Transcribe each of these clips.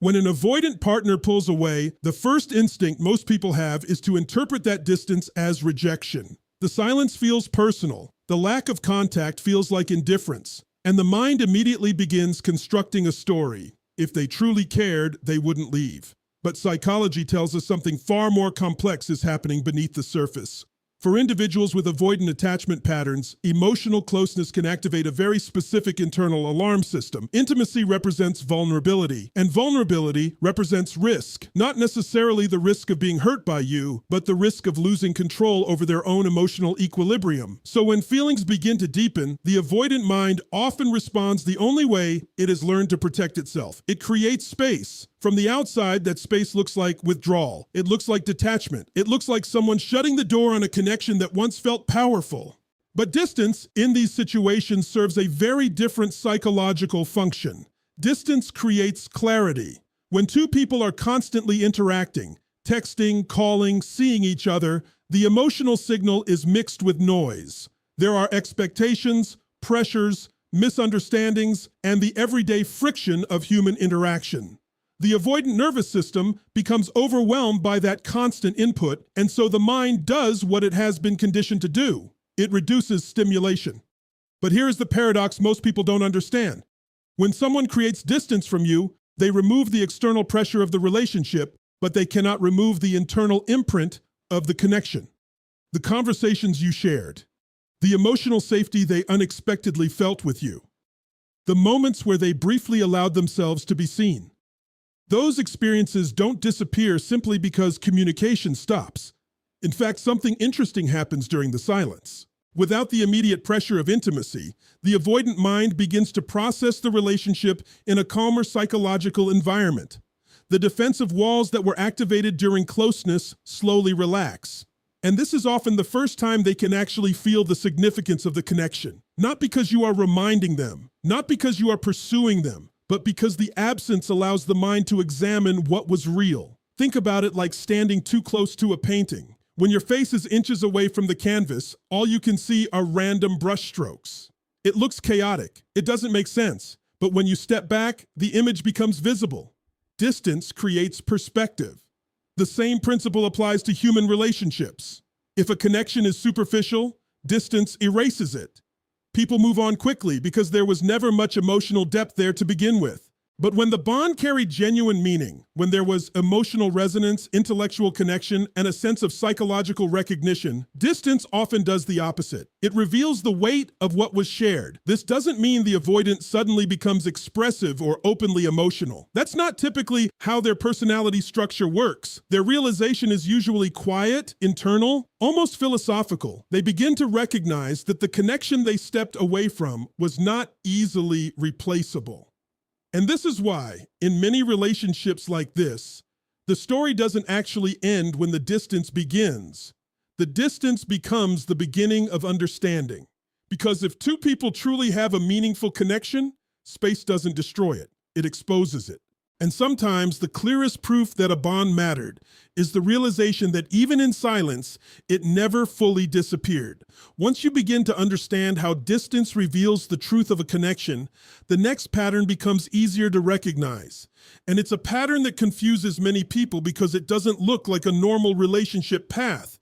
When an avoidant partner pulls away, the first instinct most people have is to interpret that distance as rejection. The silence feels personal, the lack of contact feels like indifference, and the mind immediately begins constructing a story. If they truly cared, they wouldn't leave. But psychology tells us something far more complex is happening beneath the surface. For individuals with avoidant attachment patterns, emotional closeness can activate a very specific internal alarm system. Intimacy represents vulnerability, and vulnerability represents risk. Not necessarily the risk of being hurt by you, but the risk of losing control over their own emotional equilibrium. So when feelings begin to deepen, the avoidant mind often responds the only way it has learned to protect itself. It creates space. From the outside, that space looks like withdrawal. It looks like detachment. It looks like someone shutting the door on a connection that once felt powerful. But distance in these situations serves a very different psychological function. Distance creates clarity. When two people are constantly interacting, texting, calling, seeing each other, the emotional signal is mixed with noise. There are expectations, pressures, misunderstandings, and the everyday friction of human interaction. The avoidant nervous system becomes overwhelmed by that constant input, and so the mind does what it has been conditioned to do. It reduces stimulation. But here is the paradox most people don't understand. When someone creates distance from you, they remove the external pressure of the relationship, but they cannot remove the internal imprint of the connection. The conversations you shared, the emotional safety they unexpectedly felt with you, the moments where they briefly allowed themselves to be seen. Those experiences don't disappear simply because communication stops. In fact, something interesting happens during the silence. Without the immediate pressure of intimacy, the avoidant mind begins to process the relationship in a calmer psychological environment. The defensive walls that were activated during closeness slowly relax. And this is often the first time they can actually feel the significance of the connection. Not because you are reminding them, not because you are pursuing them, but because the absence allows the mind to examine what was real. Think about it like standing too close to a painting. When your face is inches away from the canvas, all you can see are random brushstrokes. It looks chaotic. It doesn't make sense. But when you step back, the image becomes visible. Distance creates perspective. The same principle applies to human relationships. If a connection is superficial, distance erases it. People move on quickly because there was never much emotional depth there to begin with. But when the bond carried genuine meaning, when there was emotional resonance, intellectual connection, and a sense of psychological recognition, distance often does the opposite. It reveals the weight of what was shared. This doesn't mean the avoidant suddenly becomes expressive or openly emotional. That's not typically how their personality structure works. Their realization is usually quiet, internal, almost philosophical. They begin to recognize that the connection they stepped away from was not easily replaceable. And this is why, in many relationships like this, the story doesn't actually end when the distance begins. The distance becomes the beginning of understanding. Because if two people truly have a meaningful connection, space doesn't destroy it, it exposes it. And sometimes the clearest proof that a bond mattered is the realization that even in silence, it never fully disappeared. Once you begin to understand how distance reveals the truth of a connection, the next pattern becomes easier to recognize. And it's a pattern that confuses many people because it doesn't look like a normal relationship path.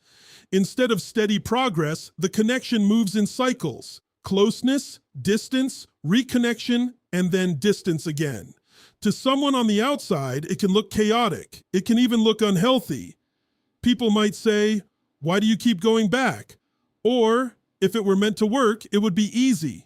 Instead of steady progress, the connection moves in cycles: closeness, distance, reconnection, and then distance again. To someone on the outside, it can look chaotic. It can even look unhealthy. People might say, "Why do you keep going back?" Or, "If it were meant to work, it would be easy."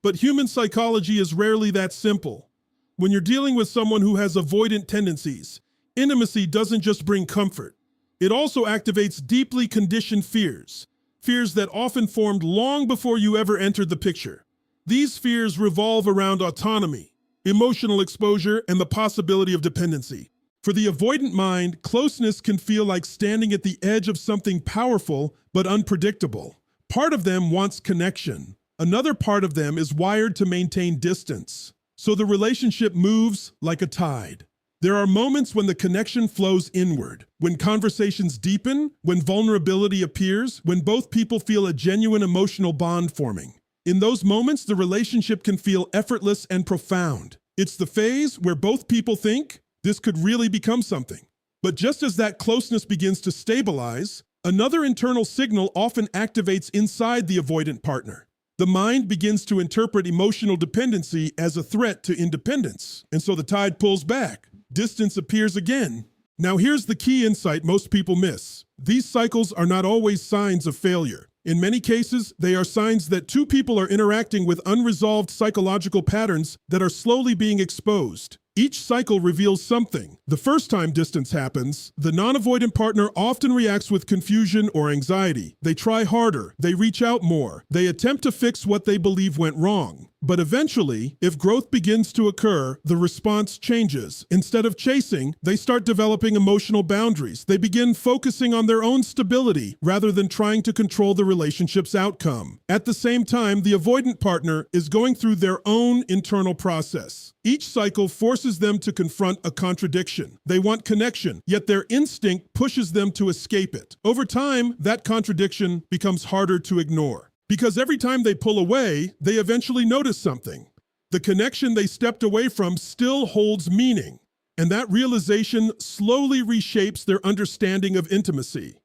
But human psychology is rarely that simple. When you're dealing with someone who has avoidant tendencies, intimacy doesn't just bring comfort. It also activates deeply conditioned fears, fears that often formed long before you ever entered the picture. These fears revolve around autonomy, emotional exposure, and the possibility of dependency. For the avoidant mind, closeness can feel like standing at the edge of something powerful but unpredictable. Part of them wants connection. Another part of them is wired to maintain distance. So the relationship moves like a tide. There are moments when the connection flows inward, when conversations deepen, when vulnerability appears, when both people feel a genuine emotional bond forming. In those moments, the relationship can feel effortless and profound. It's the phase where both people think, This could really become something. But just as that closeness begins to stabilize, another internal signal often activates inside the avoidant partner. The mind begins to interpret emotional dependency as a threat to independence, and so the tide pulls back. Distance appears again. Now here's the key insight most people miss. These cycles are not always signs of failure. In many cases, they are signs that two people are interacting with unresolved psychological patterns that are slowly being exposed. Each cycle reveals something. The first time distance happens, the non-avoidant partner often reacts with confusion or anxiety. They try harder, they reach out more, they attempt to fix what they believe went wrong. But eventually, if growth begins to occur, the response changes. Instead of chasing, they start developing emotional boundaries. They begin focusing on their own stability rather than trying to control the relationship's outcome. At the same time, the avoidant partner is going through their own internal process. Each cycle forces them to confront a contradiction. They want connection, yet their instinct pushes them to escape it. Over time, that contradiction becomes harder to ignore. Because every time they pull away, they eventually notice something. The connection they stepped away from still holds meaning, and that realization slowly reshapes their understanding of intimacy.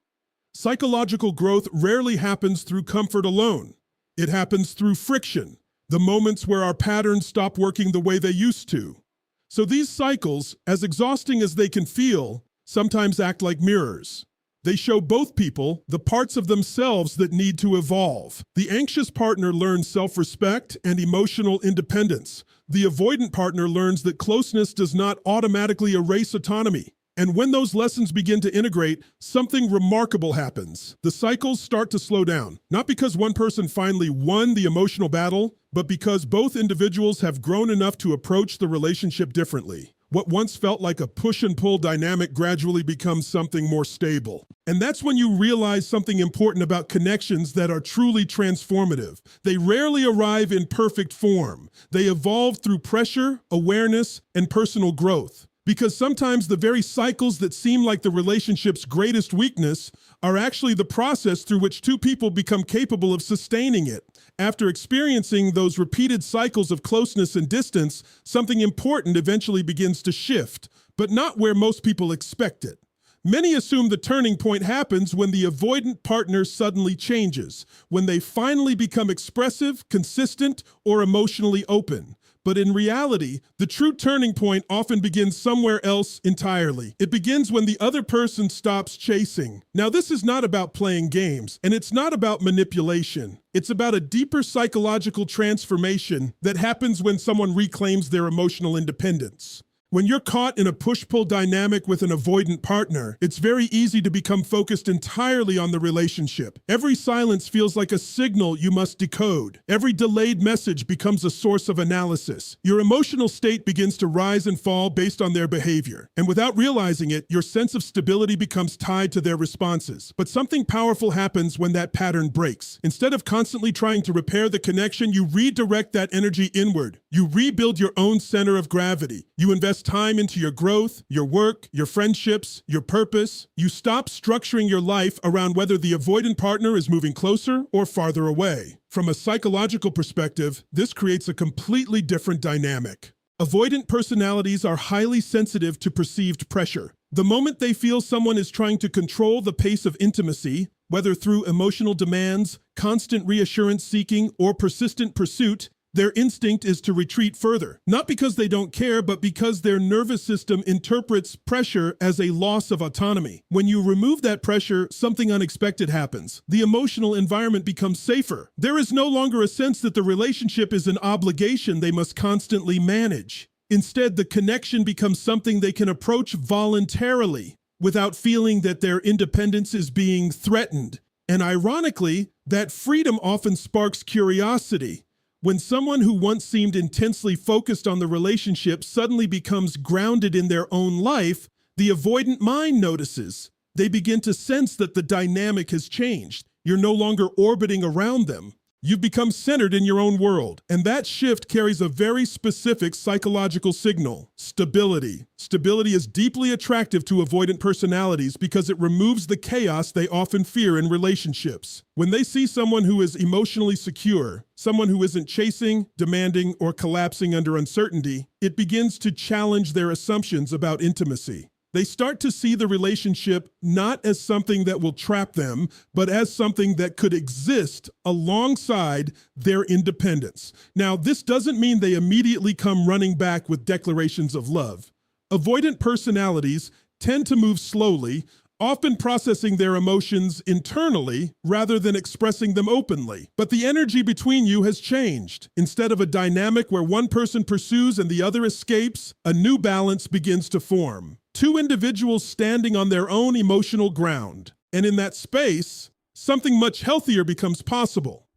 Psychological growth rarely happens through comfort alone. It happens through friction, the moments where our patterns stop working the way they used to. So these cycles, as exhausting as they can feel, sometimes act like mirrors. They show both people the parts of themselves that need to evolve. The anxious partner learns self-respect and emotional independence. The avoidant partner learns that closeness does not automatically erase autonomy. And when those lessons begin to integrate, something remarkable happens. The cycles start to slow down, not because one person finally won the emotional battle, but because both individuals have grown enough to approach the relationship differently. What once felt like a push and pull dynamic gradually becomes something more stable. And that's when you realize something important about connections that are truly transformative. They rarely arrive in perfect form. They evolve through pressure, awareness, and personal growth. Because sometimes the very cycles that seem like the relationship's greatest weakness are actually the process through which two people become capable of sustaining it. After experiencing those repeated cycles of closeness and distance, something important eventually begins to shift, but not where most people expect it. Many assume the turning point happens when the avoidant partner suddenly changes, when they finally become expressive, consistent, or emotionally open. But in reality, the true turning point often begins somewhere else entirely. It begins when the other person stops chasing. Now, this is not about playing games, and it's not about manipulation. It's about a deeper psychological transformation that happens when someone reclaims their emotional independence. When you're caught in a push-pull dynamic with an avoidant partner, it's very easy to become focused entirely on the relationship. Every silence feels like a signal you must decode. Every delayed message becomes a source of analysis. Your emotional state begins to rise and fall based on their behavior. And without realizing it, your sense of stability becomes tied to their responses. But something powerful happens when that pattern breaks. Instead of constantly trying to repair the connection, you redirect that energy inward. You rebuild your own center of gravity. You invest time into your growth, your work, your friendships, your purpose. You stop structuring your life around whether the avoidant partner is moving closer or farther away. From a psychological perspective, this creates a completely different dynamic. Avoidant personalities are highly sensitive to perceived pressure. The moment they feel someone is trying to control the pace of intimacy, whether through emotional demands, constant reassurance seeking, or persistent pursuit, their instinct is to retreat further, not because they don't care, but because their nervous system interprets pressure as a loss of autonomy. When you remove that pressure, something unexpected happens. The emotional environment becomes safer. There is no longer a sense that the relationship is an obligation they must constantly manage. Instead, the connection becomes something they can approach voluntarily without feeling that their independence is being threatened. And ironically, that freedom often sparks curiosity. When someone who once seemed intensely focused on the relationship suddenly becomes grounded in their own life, the avoidant mind notices. They begin to sense that the dynamic has changed. You're no longer orbiting around them. You've become centered in your own world, and that shift carries a very specific psychological signal: stability. Stability is deeply attractive to avoidant personalities because it removes the chaos they often fear in relationships. When they see someone who is emotionally secure, someone who isn't chasing, demanding, or collapsing under uncertainty, it begins to challenge their assumptions about intimacy. They start to see the relationship not as something that will trap them, but as something that could exist alongside their independence. Now, this doesn't mean they immediately come running back with declarations of love. Avoidant personalities tend to move slowly, often processing their emotions internally rather than expressing them openly. But the energy between you has changed. Instead of a dynamic where one person pursues and the other escapes, a new balance begins to form. Two individuals standing on their own emotional ground. And in that space, something much healthier becomes possible.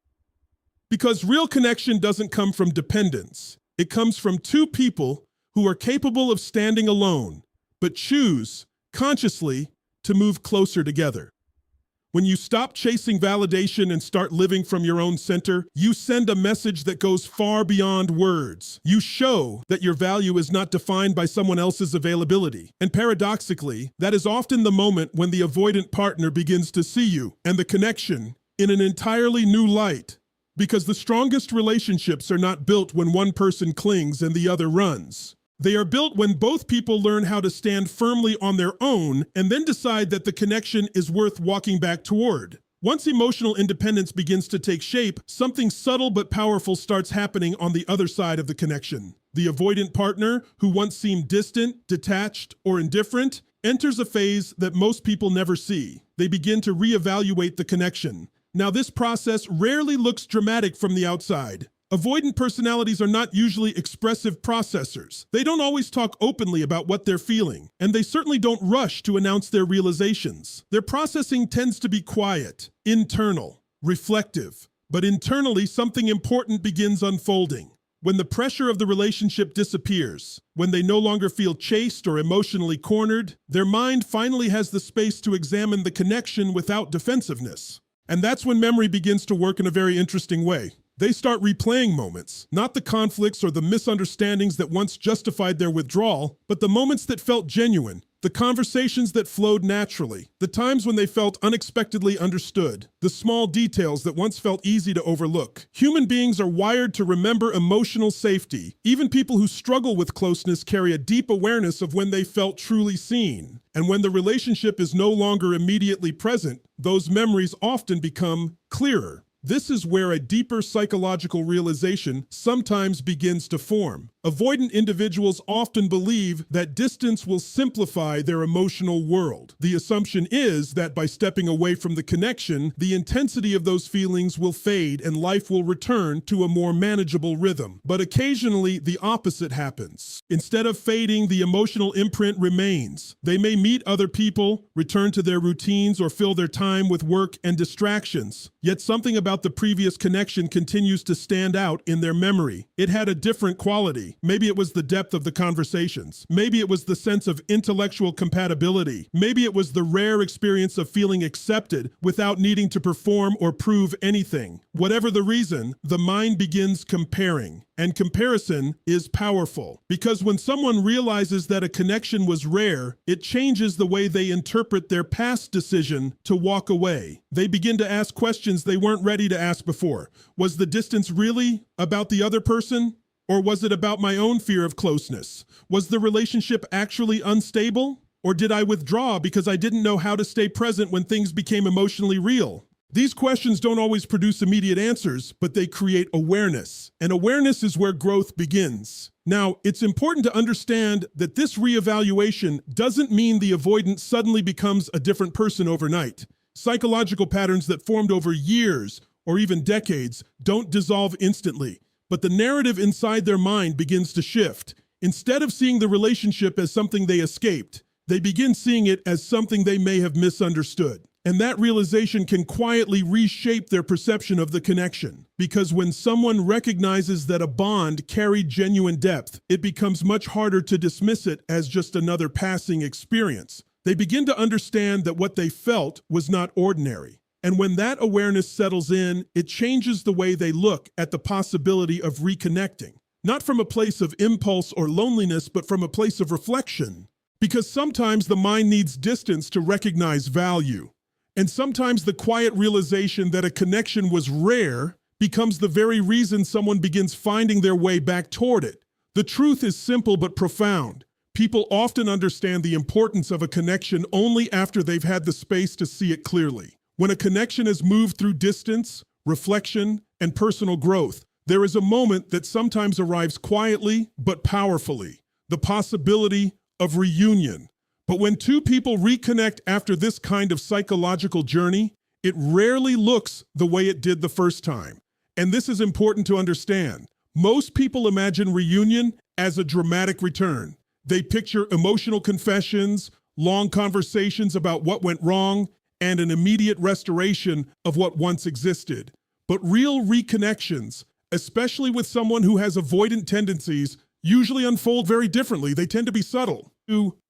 Because real connection doesn't come from dependence. It comes from two people who are capable of standing alone, but choose, consciously, to move closer together. When you stop chasing validation and start living from your own center, you send a message that goes far beyond words. You show that your value is not defined by someone else's availability. And paradoxically, that is often the moment when the avoidant partner begins to see you and the connection in an entirely new light. Because the strongest relationships are not built when one person clings and the other runs. They are built when both people learn how to stand firmly on their own and then decide that the connection is worth walking back toward. Once emotional independence begins to take shape, something subtle but powerful starts happening on the other side of the connection. The avoidant partner, who once seemed distant, detached, or indifferent, enters a phase that most people never see. They begin to reevaluate the connection. Now, this process rarely looks dramatic from the outside. Avoidant personalities are not usually expressive processors. They don't always talk openly about what they're feeling, and they certainly don't rush to announce their realizations. Their processing tends to be quiet, internal, reflective. But internally, something important begins unfolding. When the pressure of the relationship disappears, when they no longer feel chased or emotionally cornered, their mind finally has the space to examine the connection without defensiveness. And that's when memory begins to work in a very interesting way. They start replaying moments, not the conflicts or the misunderstandings that once justified their withdrawal, but the moments that felt genuine, the conversations that flowed naturally, the times when they felt unexpectedly understood, the small details that once felt easy to overlook. Human beings are wired to remember emotional safety. Even people who struggle with closeness carry a deep awareness of when they felt truly seen. And when the relationship is no longer immediately present, those memories often become clearer. This is where a deeper psychological realization sometimes begins to form. Avoidant individuals often believe that distance will simplify their emotional world. The assumption is that by stepping away from the connection, the intensity of those feelings will fade and life will return to a more manageable rhythm. But occasionally, the opposite happens. Instead of fading, the emotional imprint remains. They may meet other people, return to their routines, or fill their time with work and distractions. Yet something about the previous connection continues to stand out in their memory. It had a different quality. Maybe it was the depth of the conversations. Maybe it was the sense of intellectual compatibility. Maybe it was the rare experience of feeling accepted without needing to perform or prove anything. Whatever the reason, the mind begins comparing. And comparison is powerful because when someone realizes that a connection was rare, it changes the way they interpret their past decision to walk away. They begin to ask questions they weren't ready to ask before. Was the distance really about the other person? Or was it about my own fear of closeness? Was the relationship actually unstable? Or did I withdraw because I didn't know how to stay present when things became emotionally real? These questions don't always produce immediate answers, but they create awareness. And awareness is where growth begins. Now, it's important to understand that this reevaluation doesn't mean the avoidant suddenly becomes a different person overnight. Psychological patterns that formed over years or even decades don't dissolve instantly. But the narrative inside their mind begins to shift. Instead of seeing the relationship as something they escaped, they begin seeing it as something they may have misunderstood. And that realization can quietly reshape their perception of the connection. Because when someone recognizes that a bond carried genuine depth, it becomes much harder to dismiss it as just another passing experience. They begin to understand that what they felt was not ordinary. And when that awareness settles in, it changes the way they look at the possibility of reconnecting. Not from a place of impulse or loneliness, but from a place of reflection. Because sometimes the mind needs distance to recognize value. And sometimes the quiet realization that a connection was rare becomes the very reason someone begins finding their way back toward it. The truth is simple but profound. People often understand the importance of a connection only after they've had the space to see it clearly. When a connection has moved through distance, reflection, and personal growth, there is a moment that sometimes arrives quietly but powerfully, the possibility of reunion. But when two people reconnect after this kind of psychological journey, it rarely looks the way it did the first time. And this is important to understand. Most people imagine reunion as a dramatic return. They picture emotional confessions, long conversations about what went wrong, and an immediate restoration of what once existed. But real reconnections, especially with someone who has avoidant tendencies, usually unfold very differently. They tend to be subtle.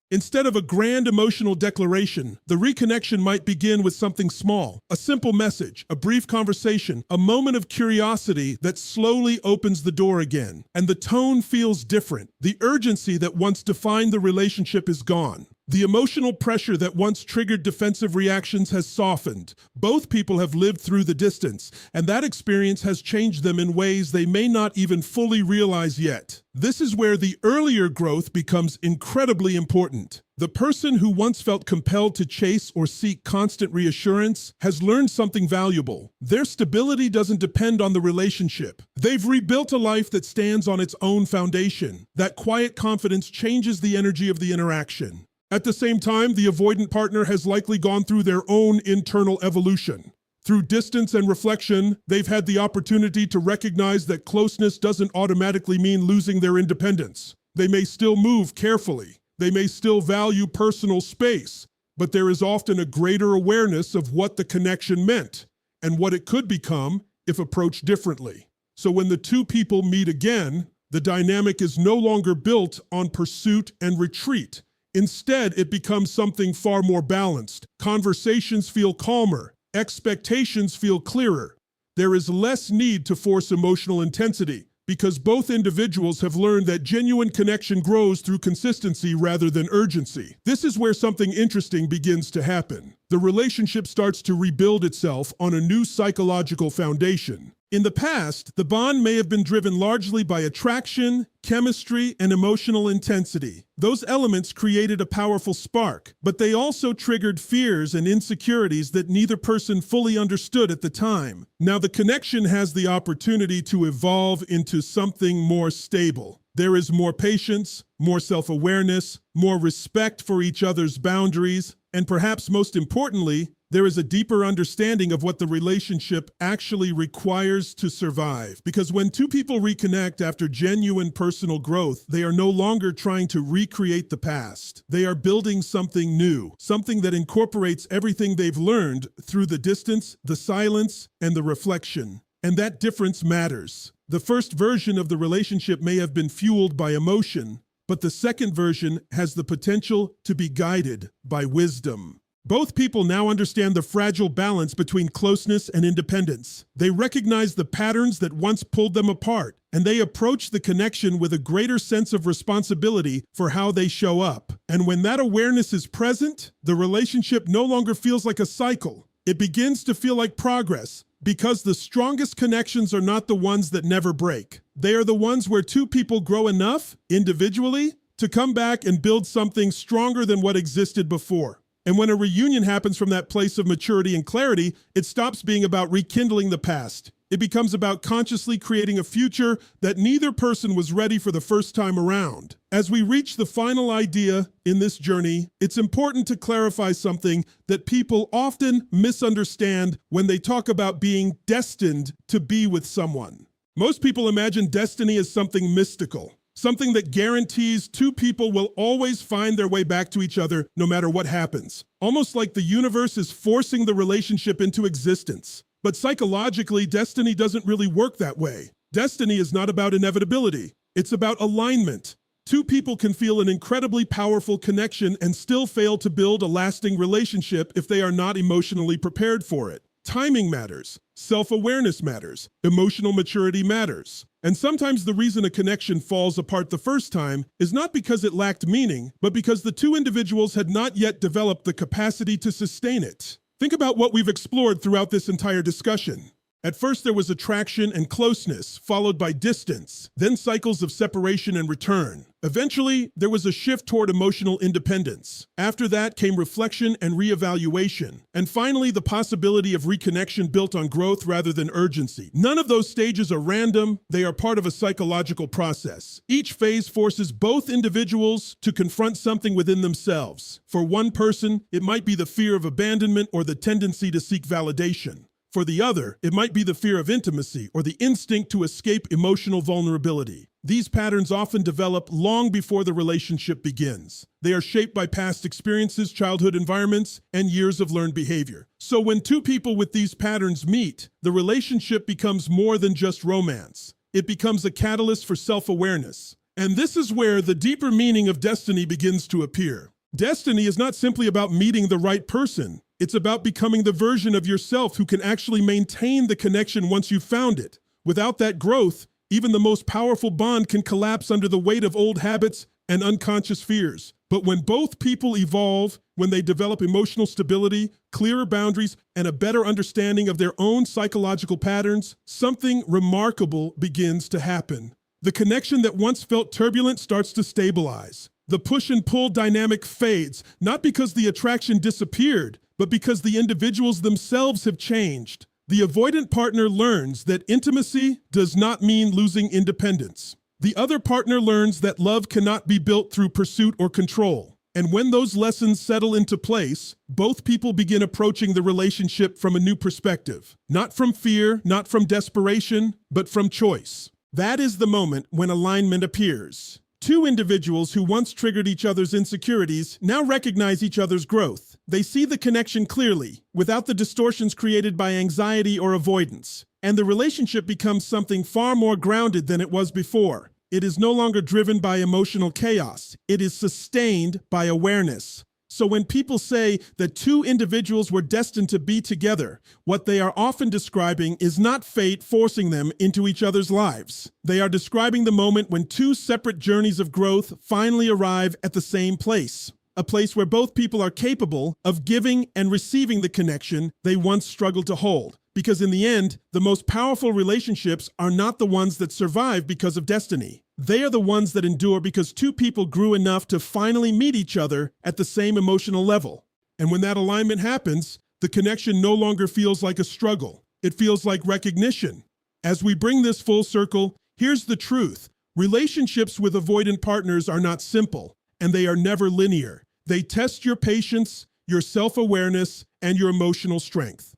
Instead of a grand emotional declaration, the reconnection might begin with something small, a simple message, a brief conversation, a moment of curiosity that slowly opens the door again. And the tone feels different. The urgency that once defined the relationship is gone. The emotional pressure that once triggered defensive reactions has softened. Both people have lived through the distance, and that experience has changed them in ways they may not even fully realize yet. This is where the earlier growth becomes incredibly important. The person who once felt compelled to chase or seek constant reassurance has learned something valuable. Their stability doesn't depend on the relationship. They've rebuilt a life that stands on its own foundation. That quiet confidence changes the energy of the interaction. At the same time, the avoidant partner has likely gone through their own internal evolution. Through distance and reflection, they've had the opportunity to recognize that closeness doesn't automatically mean losing their independence. They may still move carefully. They may still value personal space, but there is often a greater awareness of what the connection meant and what it could become if approached differently. So when the two people meet again, the dynamic is no longer built on pursuit and retreat. Instead, it becomes something far more balanced. Conversations feel calmer. Expectations feel clearer. There is less need to force emotional intensity because both individuals have learned that genuine connection grows through consistency rather than urgency. This is where something interesting begins to happen. The relationship starts to rebuild itself on a new psychological foundation. In the past, the bond may have been driven largely by attraction, chemistry, and emotional intensity. Those elements created a powerful spark, but they also triggered fears and insecurities that neither person fully understood at the time. Now the connection has the opportunity to evolve into something more stable. There is more patience, more self-awareness, more respect for each other's boundaries, and perhaps most importantly, there is a deeper understanding of what the relationship actually requires to survive. Because when two people reconnect after genuine personal growth, they are no longer trying to recreate the past. They are building something new, something that incorporates everything they've learned through the distance, the silence, and the reflection. And that difference matters. The first version of the relationship may have been fueled by emotion, but the second version has the potential to be guided by wisdom. Both people now understand the fragile balance between closeness and independence. They recognize the patterns that once pulled them apart, and they approach the connection with a greater sense of responsibility for how they show up. And when that awareness is present, the relationship no longer feels like a cycle. It begins to feel like progress, because the strongest connections are not the ones that never break. They are the ones where two people grow enough, individually, to come back and build something stronger than what existed before. And when a reunion happens from that place of maturity and clarity, it stops being about rekindling the past. It becomes about consciously creating a future that neither person was ready for the first time around. As we reach the final idea in this journey, it's important to clarify something that people often misunderstand when they talk about being destined to be with someone. Most people imagine destiny as something mystical. Something that guarantees two people will always find their way back to each other no matter what happens. Almost like the universe is forcing the relationship into existence. But psychologically, destiny doesn't really work that way. Destiny is not about inevitability. It's about alignment. Two people can feel an incredibly powerful connection and still fail to build a lasting relationship if they are not emotionally prepared for it. Timing matters. Self-awareness matters. Emotional maturity matters. And sometimes the reason a connection falls apart the first time is not because it lacked meaning, but because the two individuals had not yet developed the capacity to sustain it. Think about what we've explored throughout this entire discussion. At first there was attraction and closeness, followed by distance, then cycles of separation and return. Eventually, there was a shift toward emotional independence. After that came reflection and reevaluation. And finally, the possibility of reconnection built on growth rather than urgency. None of those stages are random. They are part of a psychological process. Each phase forces both individuals to confront something within themselves. For one person, it might be the fear of abandonment or the tendency to seek validation. For the other, it might be the fear of intimacy or the instinct to escape emotional vulnerability. These patterns often develop long before the relationship begins. They are shaped by past experiences, childhood environments, and years of learned behavior. So when two people with these patterns meet, the relationship becomes more than just romance. It becomes a catalyst for self-awareness. And this is where the deeper meaning of destiny begins to appear. Destiny is not simply about meeting the right person. It's about becoming the version of yourself who can actually maintain the connection once you've found it. Without that growth, even the most powerful bond can collapse under the weight of old habits and unconscious fears. But when both people evolve, when they develop emotional stability, clearer boundaries, and a better understanding of their own psychological patterns, something remarkable begins to happen. The connection that once felt turbulent starts to stabilize. The push and pull dynamic fades, not because the attraction disappeared, but because the individuals themselves have changed. The avoidant partner learns that intimacy does not mean losing independence. The other partner learns that love cannot be built through pursuit or control. And when those lessons settle into place, both people begin approaching the relationship from a new perspective. Not from fear, not from desperation, but from choice. That is the moment when alignment appears. Two individuals who once triggered each other's insecurities now recognize each other's growth. They see the connection clearly, without the distortions created by anxiety or avoidance. And the relationship becomes something far more grounded than it was before. It is no longer driven by emotional chaos. It is sustained by awareness. So when people say that two individuals were destined to be together, what they are often describing is not fate forcing them into each other's lives. They are describing the moment when two separate journeys of growth finally arrive at the same place. A place where both people are capable of giving and receiving the connection they once struggled to hold. Because in the end, the most powerful relationships are not the ones that survive because of destiny. They are the ones that endure because two people grew enough to finally meet each other at the same emotional level. And when that alignment happens, the connection no longer feels like a struggle. It feels like recognition. As we bring this full circle, here's the truth. Relationships with avoidant partners are not simple, and they are never linear. They test your patience, your self-awareness, and your emotional strength.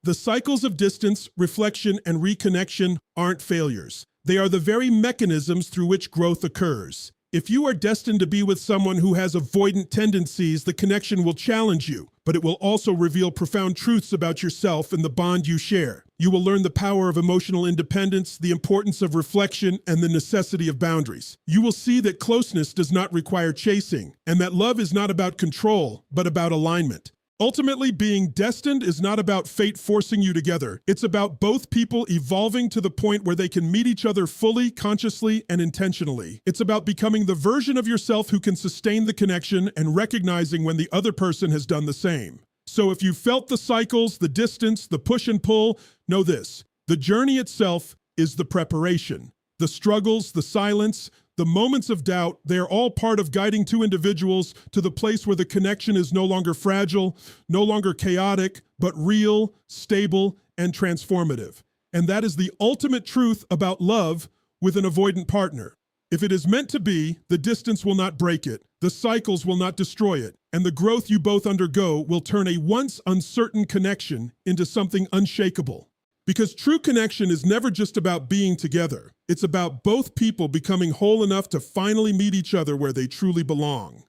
The cycles of distance, reflection, and reconnection aren't failures. They are the very mechanisms through which growth occurs. If you are destined to be with someone who has avoidant tendencies, the connection will challenge you, but it will also reveal profound truths about yourself and the bond you share. You will learn the power of emotional independence, the importance of reflection, and the necessity of boundaries. You will see that closeness does not require chasing, and that love is not about control, but about alignment. Ultimately, being destined is not about fate forcing you together. It's about both people evolving to the point where they can meet each other fully, consciously, and intentionally. It's about becoming the version of yourself who can sustain the connection and recognizing when the other person has done the same. So if you felt the cycles, the distance, the push and pull, know this: the journey itself is the preparation. The struggles, the silence, the moments of doubt, they are all part of guiding two individuals to the place where the connection is no longer fragile, no longer chaotic, but real, stable, and transformative. And that is the ultimate truth about love with an avoidant partner. If it is meant to be, the distance will not break it, the cycles will not destroy it, and the growth you both undergo will turn a once uncertain connection into something unshakable. Because true connection is never just about being together. It's about both people becoming whole enough to finally meet each other where they truly belong.